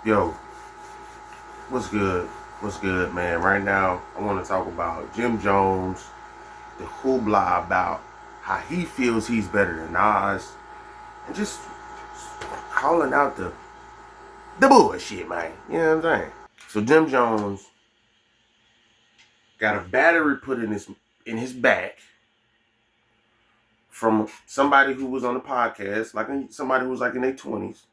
Yo, what's good? What's good, man? Right now, I want to talk about Jim Jones, the hoopla about how he feels he's better than Nas, and just calling out the bullshit, man. You know what I'm saying? So Jim Jones got a battery put in his back from somebody who was on the podcast, somebody who was like in their 20s,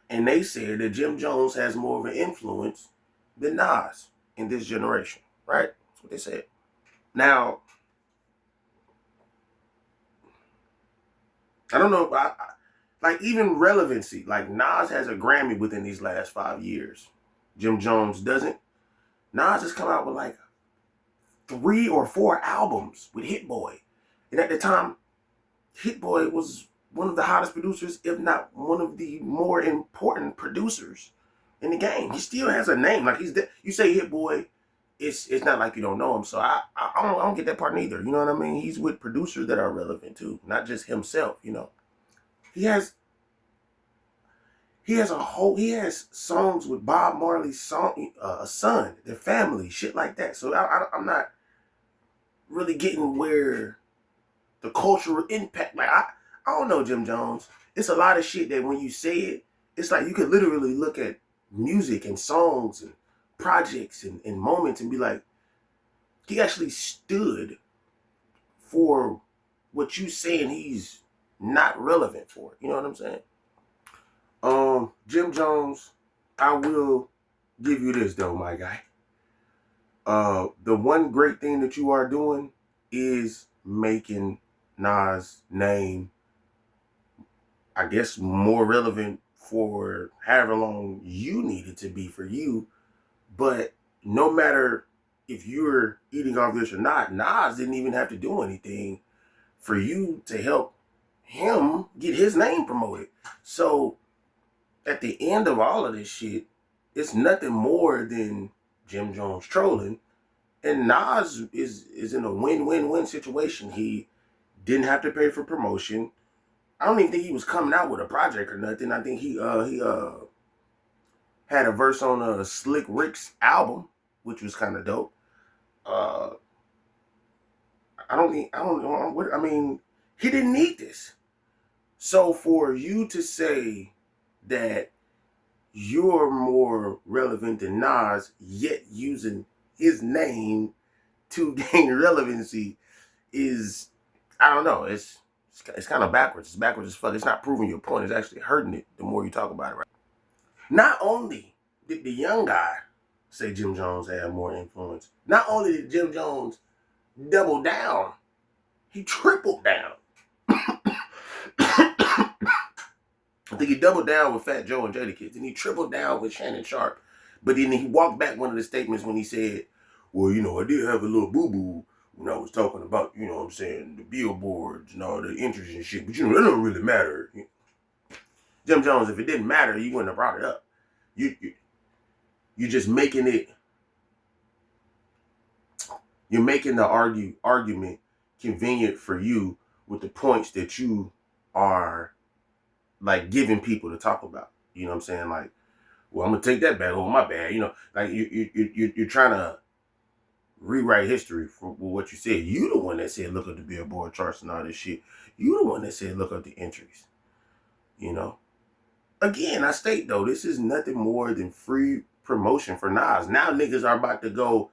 and they said that Jim Jones has more of an influence than Nas in this generation, right? That's what they said. Now, I don't know, like even relevancy. Like Nas has a Grammy within these last 5 years. Jim Jones doesn't. Nas has come out with like 3 or 4 albums with Hit Boy, and at the time, Hit Boy was one of the hottest producers, if not one of the more important producers in the game. He still has a name. Like you say Hit Boy, it's not like you don't know him. So I don't get that part neither. You know what I mean? He's with producers that are relevant too, not just himself. He has he has songs with Bob Marley's son, their family, shit like that. So I'm not really getting where the cultural impact. Like I don't know, Jim Jones. It's a lot of shit that when you say it, it's like you could literally look at music and songs and projects and moments and be like, he actually stood for what you saying he's not relevant for. You know what I'm saying? Jim Jones, I will give you this though, my guy. The one great thing that you are doing is making Nas' name, I guess, more relevant for however long you need it to be for you. But no matter if you're eating off this or not, Nas didn't even have to do anything for you to help him get his name promoted. So at the end of all of this shit, it's nothing more than Jim Jones trolling. And Nas is in a win-win-win situation. He didn't have to pay for promotion. I don't even think he was coming out with a project or nothing. I think he had a verse on Slick Rick's album, which was kind of dope. Uh, I mean, he didn't need this. So for you to say that you're more relevant than Nas, yet using his name to gain relevancy is, I don't know, it's kind of backwards. It's backwards as fuck. It's not proving your point. It's actually hurting it the more you talk about it. Right? Not only did the young guy say Jim Jones had more influence, not only did Jim Jones double down, he tripled down. I think he doubled down with Fat Joe and Jadakiss, and he tripled down with Shannon Sharp. But then he walked back one of the statements when he said, well, I did have a little boo-boo when I was talking about, what I'm saying, the billboards and all the entries and shit. But, that don't really matter. Jim Jones, if it didn't matter, you wouldn't have brought it up. You're just making it, you're making the argument convenient for you with the points that you are, like, giving people to talk about. You know what I'm saying? Like, well, I'm gonna take that back. Oh, my bad. Like you're trying to rewrite history for what you said. You the one that said look up the Billboard charts and all this shit. You the one that said look up the entries. Again, I state though, this is nothing more than free promotion for Nas. Now niggas are about to go.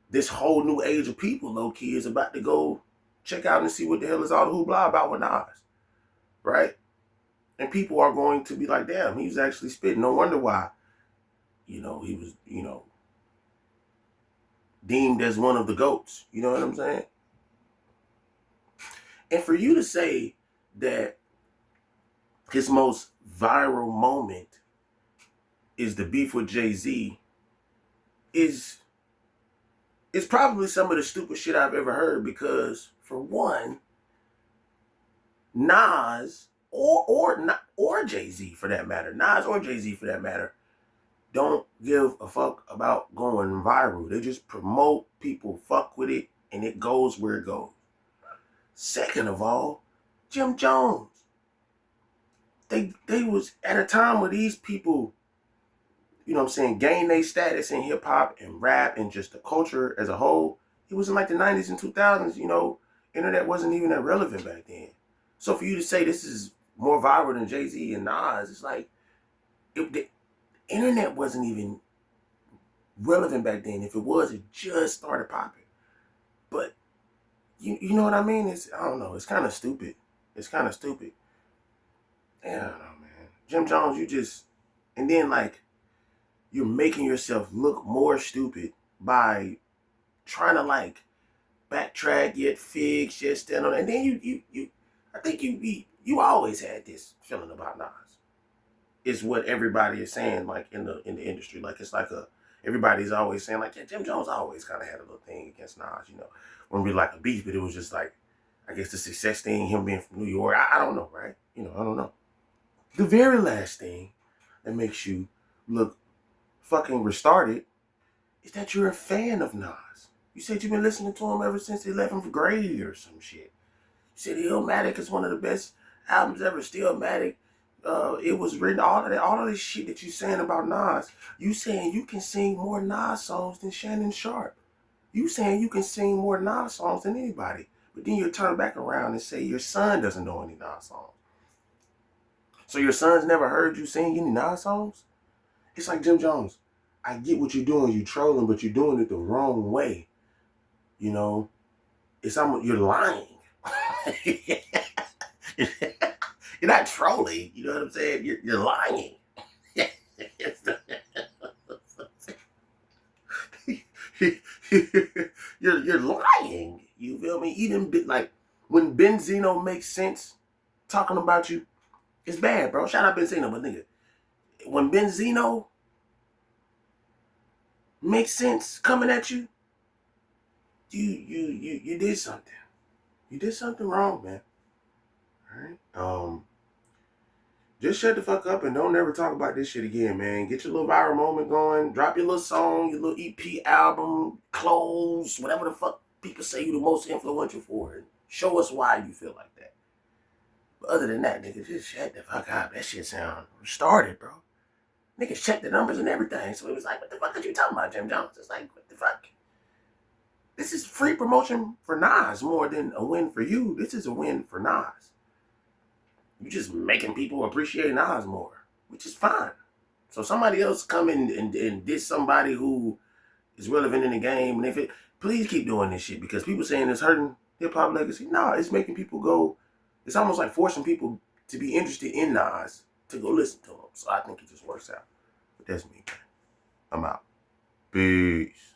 This whole new age of people, low key, is about to go check out and see what the hell is all the hoopla about with Nas, right? And people are going to be like, damn, he's actually spitting. No wonder why, he was, deemed as one of the GOATs. You know what I'm saying? And for you to say that his most viral moment is the beef with Jay-Z is probably some of the stupid shit I've ever heard, because for one, Nas or Jay-Z for that matter, Nas or Jay-Z for that matter, don't give a fuck about going viral. They just promote, people fuck with it, and it goes where it goes. Second of all, Jim Jones. they was at a time where these people, you know what I'm saying, gained their status in hip hop and rap and just the culture as a whole. It was in like the 90s and 2000s, you know, internet wasn't even that relevant back then. So for you to say this is more viral than Jay-Z and Nas, it's like the internet wasn't even relevant back then. If it was, it just started popping. But you know what I mean? I don't know. It's kind of stupid. It's kind of stupid. Yeah, I don't know, man. Jim Jones, and then like you're making yourself look more stupid by trying to like backtrack, yet fix, yet stand on. And then I think you always had this feeling about Nas. Is what everybody is saying, like in the industry. Like it's like everybody's always saying like, yeah, Jim Jones always kind of had a little thing against Nas, you know, when we like a beef, but it was just like, I guess the success thing, him being from New York. I don't know, right? You know, I don't know. The very last thing that makes you look fucking restarted is that you're a fan of Nas. You said you've been listening to him ever since the 11th grade or some shit. You said Illmatic is one of the best albums ever. Stillmatic. It was written, all of this shit that you saying about Nas. You saying you can sing more Nas songs than Shannon Sharpe. You saying you can sing more Nas songs than anybody. But then you turn back around and say your son doesn't know any Nas songs. So your son's never heard you sing any Nas songs? It's like, Jim Jones, I get what you're doing. You're trolling, but you're doing it the wrong way. You know, you're lying. You're not trolling. You know what I'm saying? You're lying. you're lying. You feel me? Even like when Benzino makes sense talking about you, it's bad, bro. Shout out Benzino, but nigga, when Benzino makes sense coming at you, you did something. You did something wrong, man. All right. Just shut the fuck up and don't ever talk about this shit again, man. Get your little viral moment going. Drop your little song, your little EP album, clothes, whatever the fuck people say you the most influential for. And show us why you feel like that. But other than that, nigga, just shut the fuck up. That shit sound retarded, bro. Niggas check the numbers and everything. So it was like, what the fuck are you talking about, Jim Jones? It's like, what the fuck? This is free promotion for Nas more than a win for you. This is a win for Nas. You're just making people appreciate Nas more, which is fine. So somebody else come in and diss somebody who is relevant in the game, and please keep doing this shit, because people saying it's hurting hip hop legacy. No, it's making people go. It's almost like forcing people to be interested in Nas to go listen to him. So I think it just works out. But that's me. I'm out. Peace.